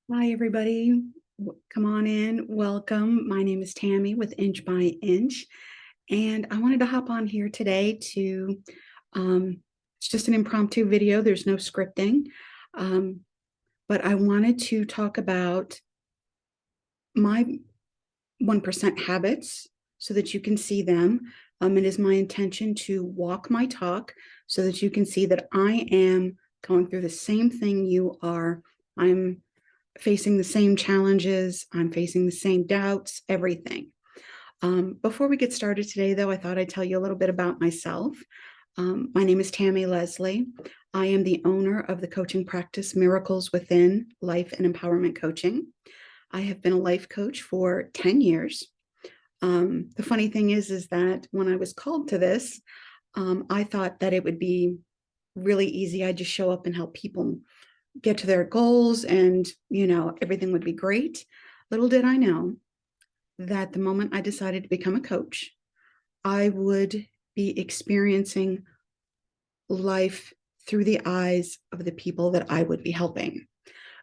Hi, everybody. Come on in. Welcome. My name is Tammy with Inch by Inch, and I wanted to hop on here today it's just an impromptu video. There's no scripting, um, but I wanted to talk about my 1% habits so that you can see them. It is my intention to walk my talk so that you can see that I am going through the same thing you are. I'm facing the same challenges. I'm facing the same doubts, everything. Before we get started today, though, I thought I'd tell you a little bit about myself. My name is Tammy Leslie. I am the owner of the coaching practice Miracles Within Life and Empowerment Coaching. I have been a life coach for 10 years. The funny thing is that when I was called to this, I thought that it would be really easy. I'd just show up and help people get to their goals and, everything would be great. Little did I know that the moment I decided to become a coach, I would be experiencing life through the eyes of the people that I would be helping.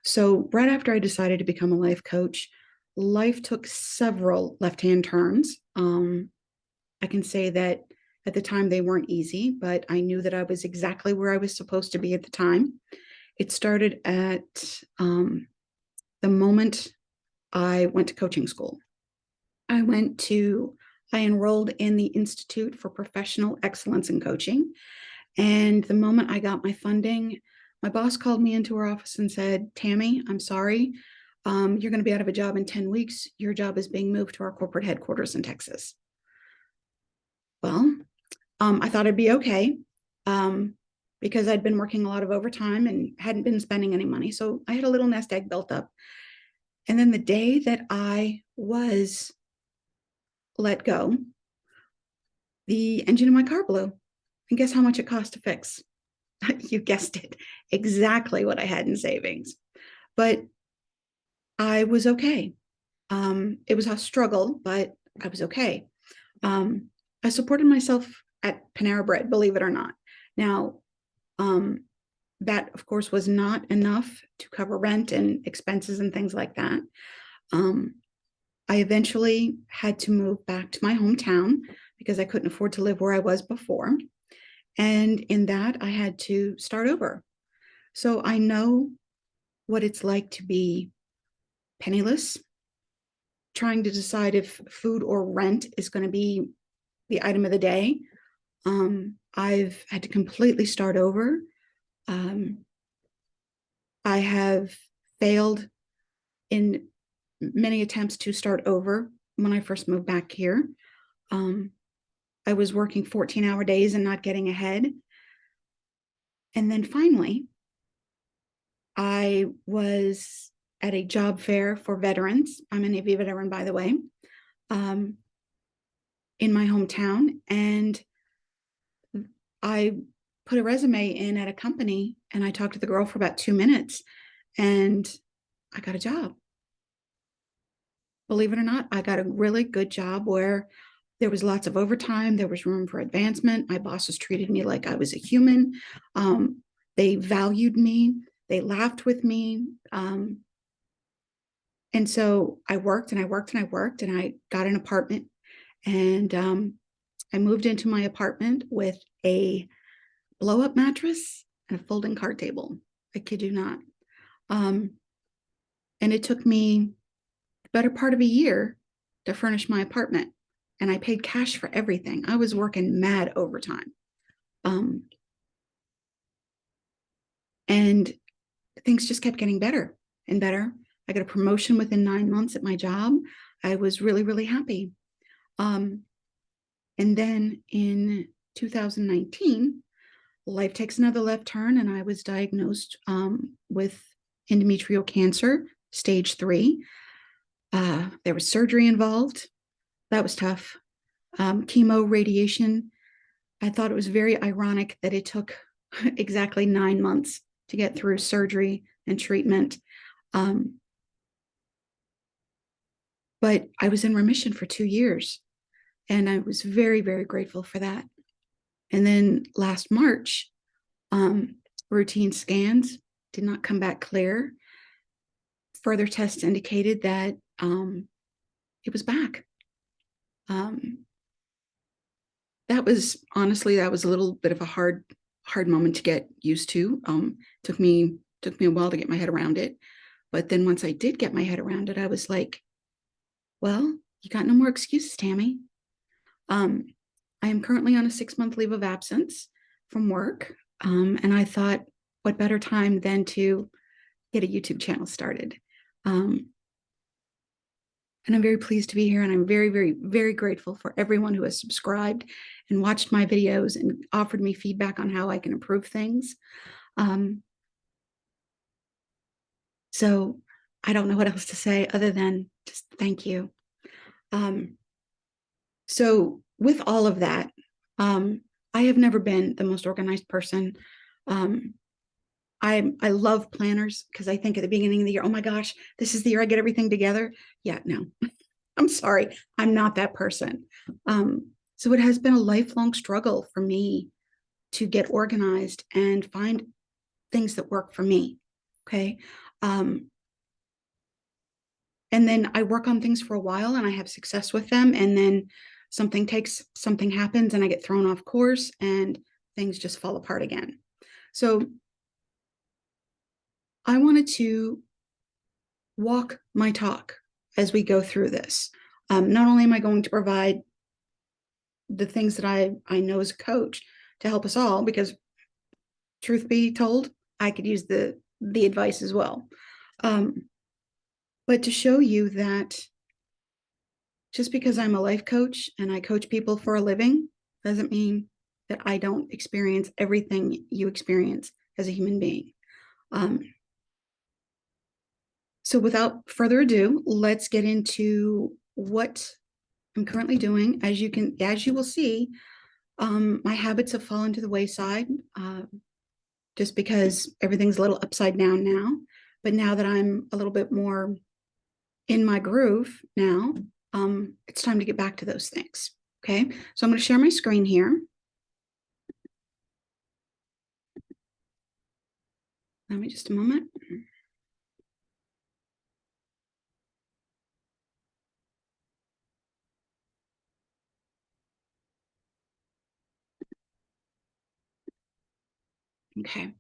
So, right after I decided to become a life coach, life took several left hand turns. I can say that at the time they weren't easy, but I knew that I was exactly where I was supposed to be at the time. It started at the moment I went to coaching school. I went to, I enrolled in the Institute for Professional Excellence in Coaching. And the moment I got my funding, my boss called me into her office and said, Tammy, I'm sorry. You're going to be out of a job in 10 weeks. Your job is being moved to our corporate headquarters in Texas. Well, I thought it'd be okay um, because I'd been working a lot of overtime and hadn't been spending any money. So I had a little nest egg built up. And then the day that I was let go, the engine in my car blew. And guess how much it cost to fix? You guessed it, exactly what I had in savings. But I was okay. It was a struggle, but I was okay. Um, I supported myself at Panera Bread, believe it or not. Now, um, that of course was not enough to cover rent and expenses and things like that. Um, I eventually had to move back to my hometown because I couldn't afford to live where I was before. And in that, I had to start over. So I know what it's like to be penniless, trying to decide if food or rent is going to be the item of the day. I've had to completely start over. Um, I have failed in many attempts to start over when I first moved back here. Um, I was working 14-hour days and not getting ahead. And then finally, I was at a job fair for veterans. I'm a Navy veteran, by the way, um, in my hometown. And I put a resume in at a company and I talked to the girl for about 2 minutes and I got a job. Believe it or not, I got a really good job where there was lots of overtime. There was room for advancement. My bosses treated me like I was a human. Um, they valued me. They laughed with me. And so I worked and I worked and I worked and I got an apartment and I moved into my apartment with a blow up mattress and a folding card table. I kid you not. Um, and it took me the better part of a year to furnish my apartment. And I paid cash for everything. I was working mad overtime. Um, and things just kept getting better and better. I got a promotion within 9 months at my job. I was really, really happy. Um, and then in 2019, life takes another left turn, and I was diagnosed with endometrial cancer, stage 3. There was surgery involved. That was tough. Chemo, radiation. I thought it was very ironic that it took exactly 9 months to get through surgery and treatment. Um, but I was in remission for 2 years, and I was very, very grateful for that. And then last March, routine scans did not come back clear. further tests indicated that it was back. Um, that was honestly, that was a little bit of a hard moment to get used to. Took me a while to get my head around it. But then once I did get my head around it, I was like, well, you got no more excuses, Tammy. Um, I am currently on a 6-month leave of absence from work. And I thought, what better time than to get a YouTube channel started? Um, and I'm very pleased to be here. And I'm very, very, very grateful for everyone who has subscribed and watched my videos and offered me feedback on how I can improve things. Um, so I don't know what else to say other than just thank you. Um, so with all of that, um, I have never been the most organized person. Um, I love planners because I think at the beginning of the year, oh my gosh, this is the year I get everything together. Yeah, no, I'm sorry, I'm not that person. So it has been a lifelong struggle for me to get organized and find things that work for me. Okay. Um, and then I work on things for a while and I have success with them. And then something happens and I get thrown off course and things just fall apart again. So I wanted to walk my talk as we go through this. Not only am I going to provide the things that I know as a coach to help us all, because truth be told, I could use the advice as well. But to show you that just because I'm a life coach and I coach people for a living doesn't mean that I don't experience everything you experience as a human being. Um, so without further ado, let's get into what I'm currently doing. As you will see, my habits have fallen to the wayside, just because everything's a little upside down now. But now that I'm a little bit more in my groove now, it's time to get back to those things. Okay, so I'm going to share my screen here. Let me just a moment. Okay,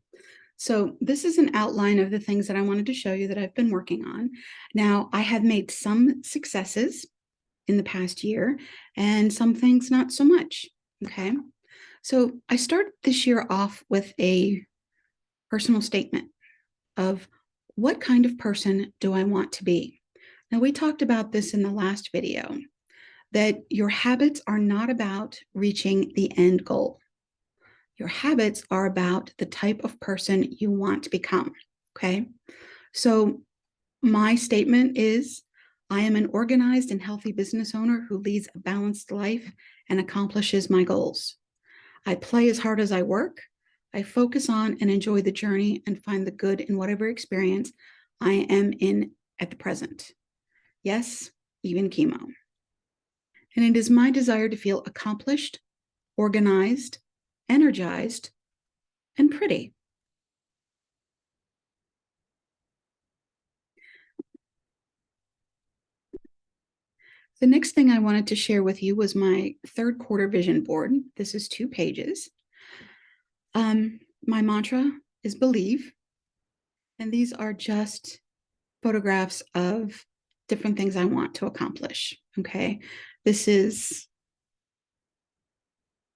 so this is an outline of the things that I wanted to show you that I've been working on. Now, I have made some successes in the past year and some things not so much. Okay, so I started this year off with a personal statement of what kind of person do I want to be? Now, we talked about this in the last video, that your habits are not about reaching the end goal. Your habits are about the type of person you want to become. Okay. So, my statement is I am an organized and healthy business owner who leads a balanced life and accomplishes my goals. I play as hard as I work. I focus on and enjoy the journey and find the good in whatever experience I am in at the present. Yes, even chemo. And it is my desire to feel accomplished, organized, energized, and pretty. The next thing I wanted to share with you was my third quarter vision board. This is 2 pages. My mantra is believe, and these are just photographs of different things I want to accomplish. Okay, this is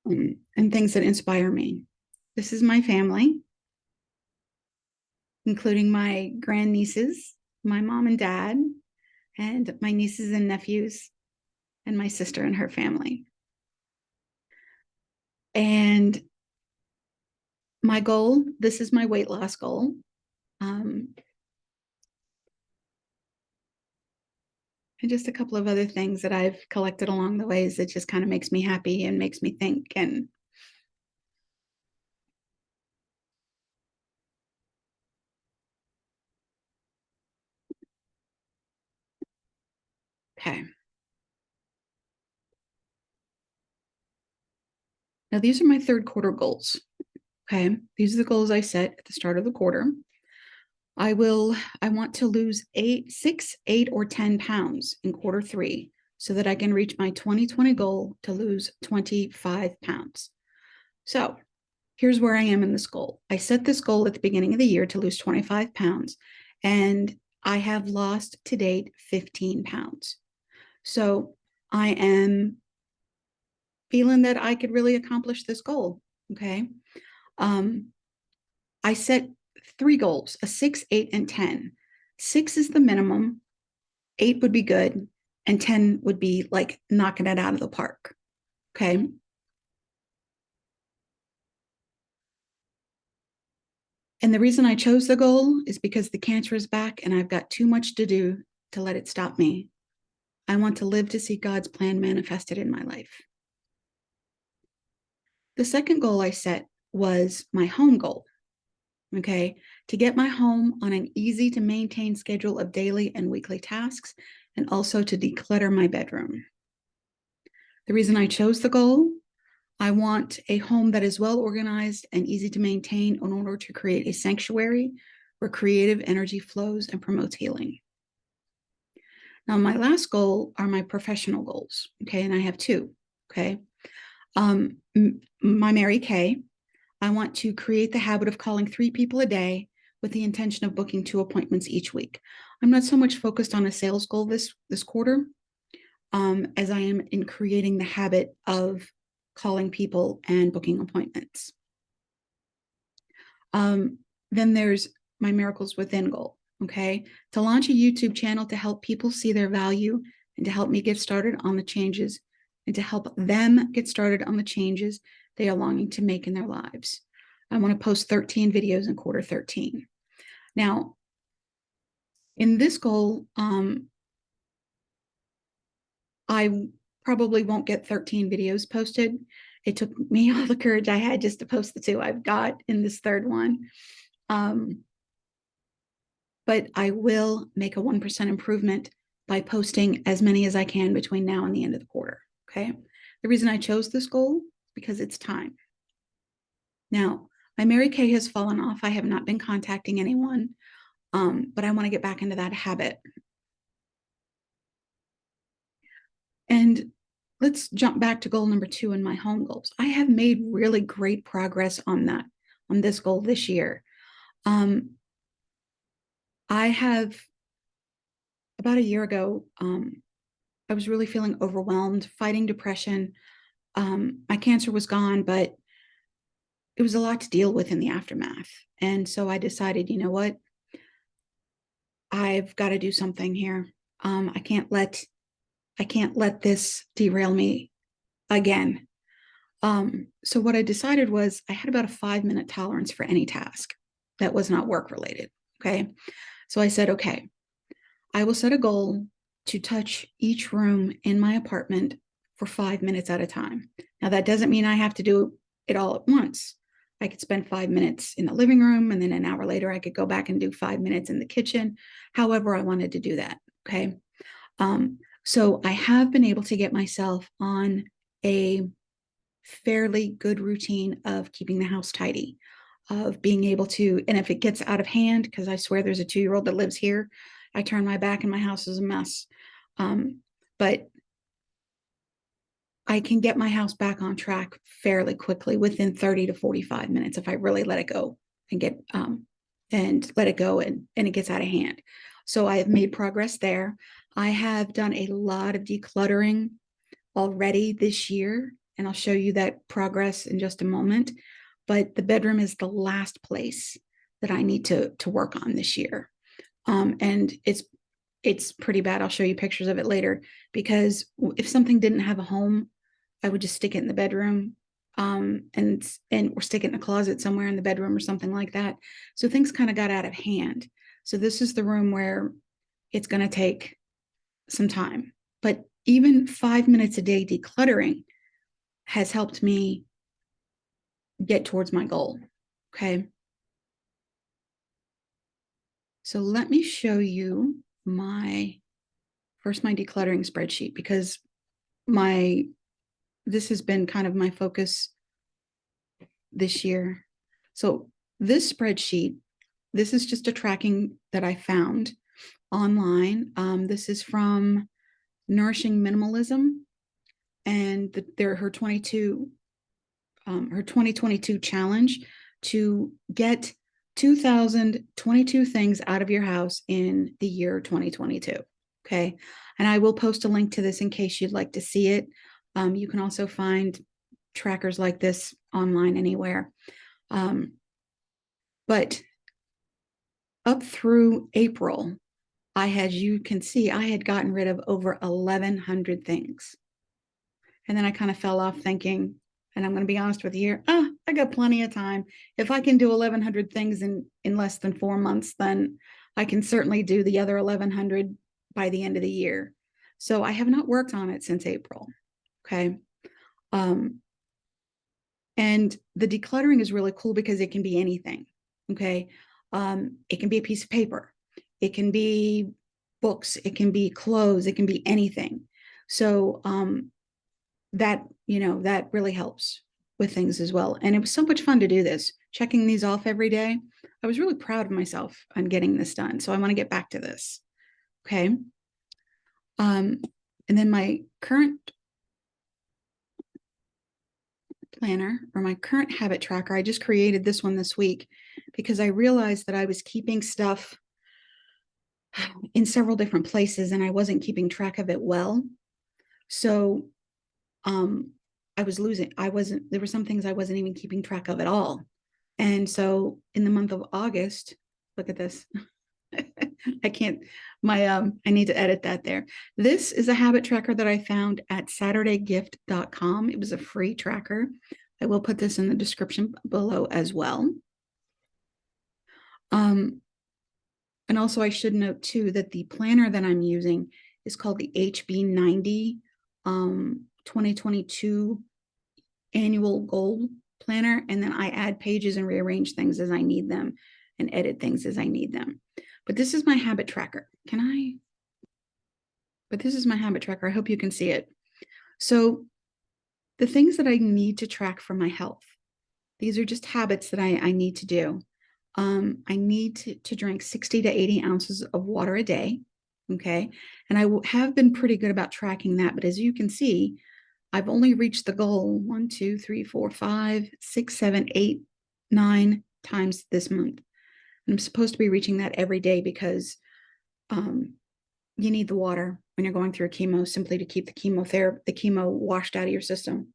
and things that inspire me. This is my family, including my grandnieces, my mom and dad, and my nieces and nephews, and my sister and her family. And my goal, this is my weight loss goal. Um, and just a couple of other things that I've collected along the ways that just kind of makes me happy and makes me think. And okay. Now, these are my third quarter goals. Okay. These are the goals I set at the start of the quarter. I want to lose 6, 8, or 10 pounds in quarter three so that I can reach my 2020 goal to lose 25 pounds. So here's where I am in this goal. I set this goal at the beginning of the year to lose 25 pounds, and I have lost to date 15 pounds. So I am feeling that I could really accomplish this goal. Okay. I set 3 goals: a 6, 8, and 10. 6 is the minimum, 8 would be good, and 10 would be like knocking it out of the park. Okay. And the reason I chose the goal is because the cancer is back and I've got too much to do to let it stop me. I want to live to see God's plan manifested in my life. The second goal I set was my home goal. Okay, to get my home on an easy to maintain schedule of daily and weekly tasks, and also to declutter my bedroom. The reason I chose the goal, I want a home that is well organized and easy to maintain in order to create a sanctuary where creative energy flows and promotes healing. Now, my last goal are my professional goals. Okay, and I have 2. Okay, my Mary Kay, I want to create the habit of calling 3 people a day with the intention of booking 2 appointments each week. I'm not so much focused on a sales goal this quarter as I am in creating the habit of calling people and booking appointments. Then there's my Miracles Within goal. Okay, to launch a YouTube channel to help people see their value and to help me get started on the changes and to help them get started on the changes they are longing to make in their lives. I want to post 13 videos in quarter 13. Now, in this goal, I probably won't get 13 videos posted. It took me all the courage I had just to post the 2 I've got in this third one. But I will make a 1% improvement by posting as many as I can between now and the end of the quarter. Okay. The reason I chose this goal is because it's time. Now, my Mary Kay has fallen off. I have not been contacting anyone, but I want to get back into that habit. And let's jump back to goal number 2 in my home goals. I have made really great progress on this goal this year. I have, about a year ago, I was really feeling overwhelmed, fighting depression. My cancer was gone, but it was a lot to deal with in the aftermath. And so I decided, you know what? I've got to do something here. I can't let this derail me again. So what I decided was I had about a 5-minute tolerance for any task that was not work related. Okay. So I said, okay, I will set a goal to touch each room in my apartment for 5 minutes at a time. Now, that doesn't mean I have to do it all at once. I could spend 5 minutes in the living room, and then an hour later, I could go back and do 5 minutes in the kitchen, however I wanted to do that. Okay. So I have been able to get myself on a fairly good routine of keeping the house tidy, of being able to, and if it gets out of hand, because I swear there's a 2-year-old that lives here, I turn my back and my house is a mess. But I can get my house back on track fairly quickly within 30 to 45 minutes if I really let it go and get and let it go and it gets out of hand. So I have made progress there. I have done a lot of decluttering already this year, and I'll show you that progress in just a moment. But the bedroom is the last place that I need to work on this year. And it's pretty bad. I'll show you pictures of it later, because if something didn't have a home, I would just stick it in the bedroom, and or stick it in a closet somewhere in the bedroom or something like that. So things kind of got out of hand. So this is the room where it's going to take some time. But even 5 minutes a day decluttering has helped me get towards my goal. Okay. So let me show you my decluttering spreadsheet, because this has been kind of my focus this year. So this spreadsheet this is just a tracking that I found online. This is from Nourishing Minimalism, and they're her 2022 challenge to get 2,022 things out of your house in the year 2022. Okay. And I will post a link to this in case you'd like to see it. You can also find trackers like this online anywhere. But up through April, you can see, I had gotten rid of over 1,100 things. And then I kind of fell off thinking, and I'm going to be honest with you here, I got plenty of time. If I can do 1,100 things in less than 4 months, then I can certainly do the other 1,100 by the end of the year. So I have not worked on it since April. Okay. And the decluttering is really cool because it can be anything. Okay. It can be a piece of paper. It can be books. It can be clothes. It can be anything. So, that really helps with things as well. And it was so much fun to do this, checking these off every day. I was really proud of myself on getting this done. So I want to get back to this. Okay. And then my current planner, or my current habit tracker, I just created this one this week because I realized that I was keeping stuff in several different places and I wasn't keeping track of it well. So I was losing. There were some things I wasn't even keeping track of at all. And so in the month of August, look at this. I can't, I need to edit that there. This is a habit tracker that I found at SaturdayGift.com. It was a free tracker. I will put this in the description below as well. And also I should note too that the planner that I'm using is called the HB90 2022 annual goal planner. And then I add pages and rearrange things as I need them and edit things as I need them. But this is my habit tracker. But this is my habit tracker. I hope you can see it. So the things that I need to track for my health, these are just habits that I need to do. I need to drink 60 to 80 ounces of water a day. Okay. And I have been pretty good about tracking that. But as you can see, I've only reached the goal 1, 2, 3, 4, 5, 6, 7, 8, 9 times this month. And I'm supposed to be reaching that every day because you need the water when you're going through a chemo, simply to keep the chemo washed out of your system.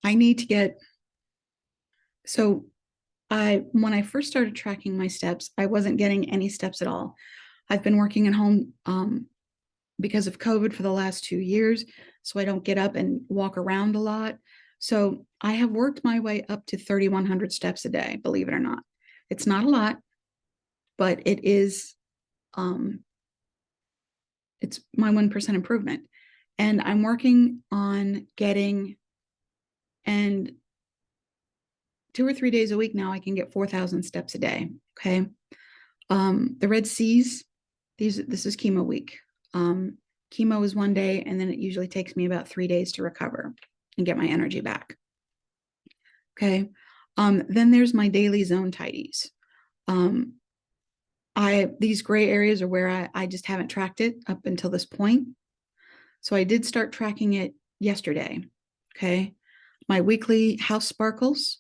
I need to get, so when I first started tracking my steps, I wasn't getting any steps at all. I've been working at home because of COVID for the last 2 years, so I don't get up and walk around a lot. So I have worked my way up to 3,100 steps a day, believe it or not. It's not a lot, but it is, it's my 1% improvement. And I'm working on getting, and 2 or 3 days a week now, I can get 4,000 steps a day. Okay. The Red Seas, this is chemo week. Chemo is 1 day, and then it usually takes me about 3 days to recover and get my energy back. Okay. Then there's my daily zone tidies. These gray areas are where I just haven't tracked it up until this point. So I did start tracking it yesterday. Okay. My weekly house sparkles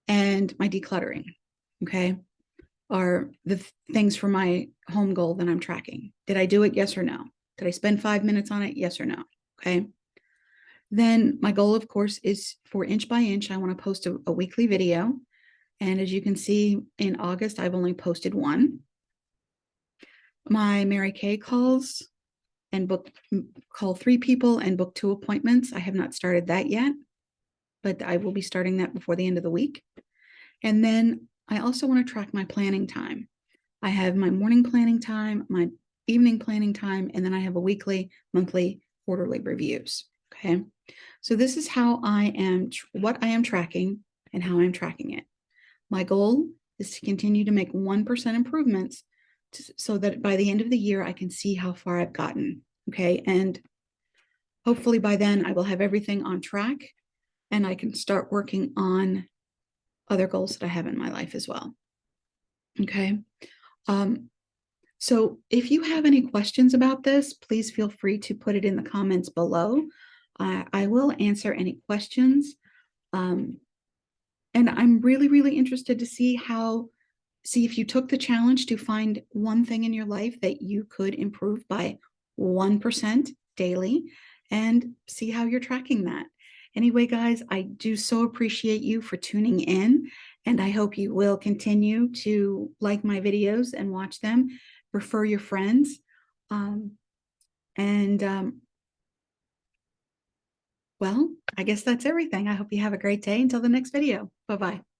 and my decluttering, okay, are the things for my home goal that I'm tracking. Did I do it? Yes or no? Did I spend 5 minutes on it? Yes or no? Okay. Then my goal, of course, is for inch by inch. I want to post a weekly video. And as you can see, in August, I've only posted one. My Mary Kay calls and call 3 people and book 2 appointments. I have not started that yet, but I will be starting that before the end of the week. And then I also want to track my planning time. I have my morning planning time, my evening planning time, and then I have a weekly, monthly, quarterly reviews. Okay. So this is how what I am tracking and how I'm tracking it. My goal is to continue to make 1% improvements so that by the end of the year, I can see how far I've gotten. Okay. And hopefully by then I will have everything on track and I can start working on other goals that I have in my life as well. Okay. Um, so if you have any questions about this, please feel free to put it in the comments below. I will answer any questions. Um, and I'm really, really interested to see if you took the challenge to find one thing in your life that you could improve by 1% daily and see how you're tracking that. Anyway, guys, I do so appreciate you for tuning in, and I hope you will continue to like my videos and watch them, refer your friends. Um, and well, I guess that's everything. I hope you have a great day until the next video. Bye-bye.